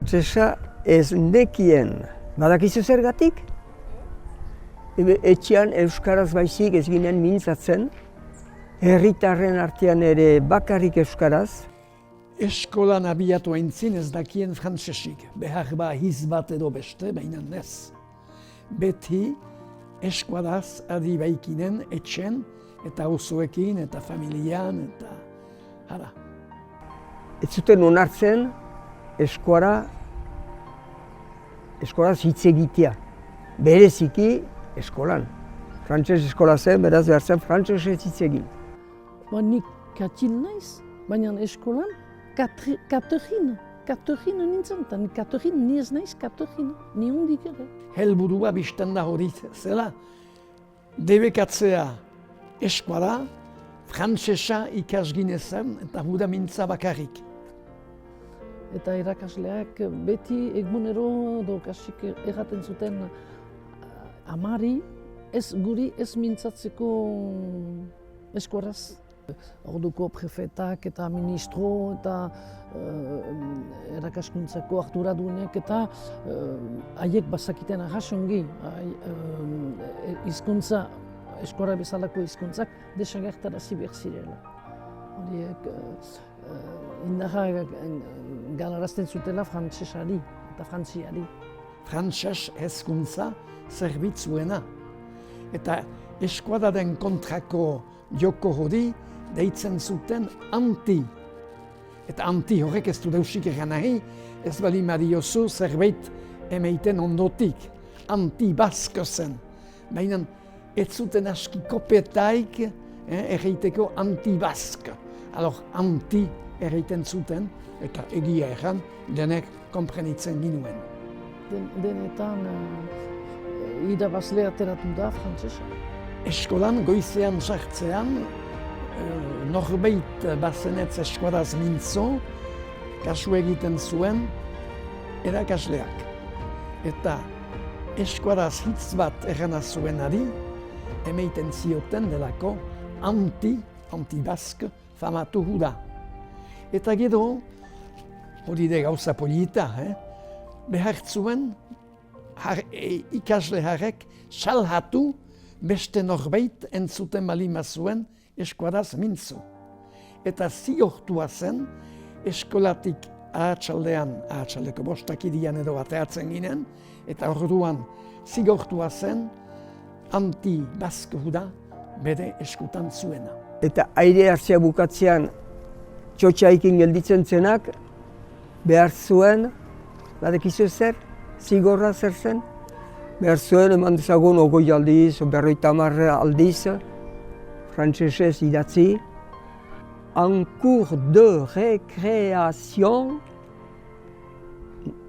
Frantsesa ez nekien. Badakizu zergatik? Etxean euskaraz baizik ez ginen mintzatzen, herritarren artean ere bakarrik euskaraz. Eskolan abiatu aintzin ez dakien frantsesik, behar ba hiz bat edo beste, baina ez. Beti eskuadaz adi baikinen etxen, eta osoekin, eta familian, eta hala. Ez zuten onartzen eskuaraz hitz egitea, bereziki eskolan. Frantses eskola zen, beraz behar zen frantsesez hitz egin. Nik katil naiz, baina eskolan Katerina nintzen, eta Katerina ni ez naiz Katerina, ni hundik ere. Helburua biztan da hori zela, debekatzea eskuara, frantsesa ikasginezan eta huda mintza bakarrik. Eta irakasleak beti egunero edo kasik erraten zuten amari guri ez mintzatzeko eskuaraz. Orduko prefetak eta ministro eta erakaskuntzako arduradunek eta haiek bazakiten arrasongi hizkuntza eskuara bezalako hizkuntzak desagertarazi behar zirela. Horiek indarra galarazten zutela frantsesari eta frantziari. Frantses hezkuntza zerbitzuena. Eta eskuadaren kontrako joko hori deitzen zuten anti. Eta anti horrek ez du deusik egan nahi, ez bali mariozu zerbait emeiten ondotik. Anti-basko zen. Baina ez zuten aski kopetaik erreiteko anti-bask. Alor, anti erreiten zuten, eta egia egan, denek konprenitzen ginuen. Denetan irabazle ateratu da frantsesa. Eskolan goizean sartzean, norbait bazenetz eskuadaz mintzo, kasu egiten zuen erakasleak. Eta eskuadaz hitz bat errana zuenari, emeiten zioten delako anti-bask famatu da. Eta gero, hori de gauza polita, behar zuen ikasle harrek salhatu beste norbait entzuten balima zuen eskuadaz mintzo. Eta ziortua zen, eskolatik ahatsaldeko bostakidian edo bateatzen ginen, eta orduan zigortua zen anti-bask da bere eskutan zuena. Eta aire hartzea bukatzean txotxaikin gelditzen zenak, behar zuen, badekizu zer, zigorra zer zen, behar zuen eman dezagun 20 aldiz, 50 aldiz, frantsesez idatzi. En cours de récréation,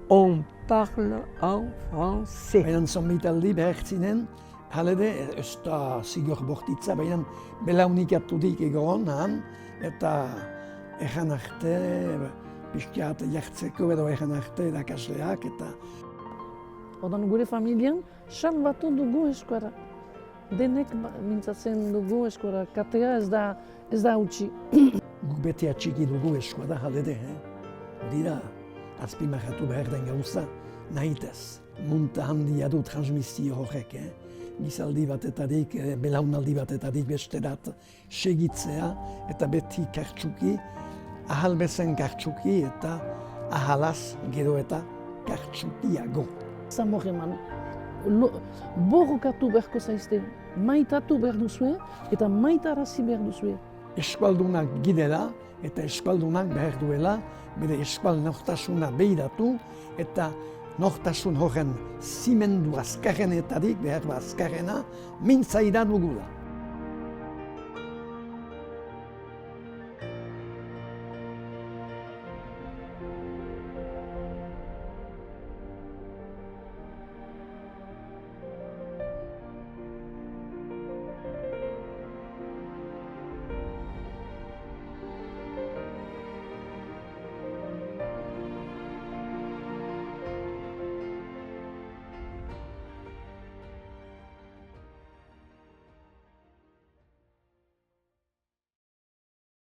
on parle en français. Baina zonbitaldi behar zinen, halede, ez da zigor bortitza, baina belaunikatudik egon, eta egan arte, pixkat jartzeko edo egan arte erakasleak, eta Odan gure familian, salbatu dugu eskuara. Denek mintzatzen dugu eskuara. Katea ez da utzi. Guk beti atxiki dugu eskuara halede. Hori da, azpimarratu behar den gauza, nahitez. Munta handia du transmisio horrek. Gizaldi batetarik, belaunaldi batetarik besterat segitzea eta beti kartsuki, ahal bezen kartsuki eta ahalaz gero eta kartsukiago. Zamoreman, borrokatu beharko zaizte, maitatu behar duzue eta maitarazi behar duzue. Eskualdunak gidela eta eskualdunak behar duela, bere eskual nortasuna behiratu eta nortasun horren zimendu azkarrenetarik behar azkarrena mintzaida dugula.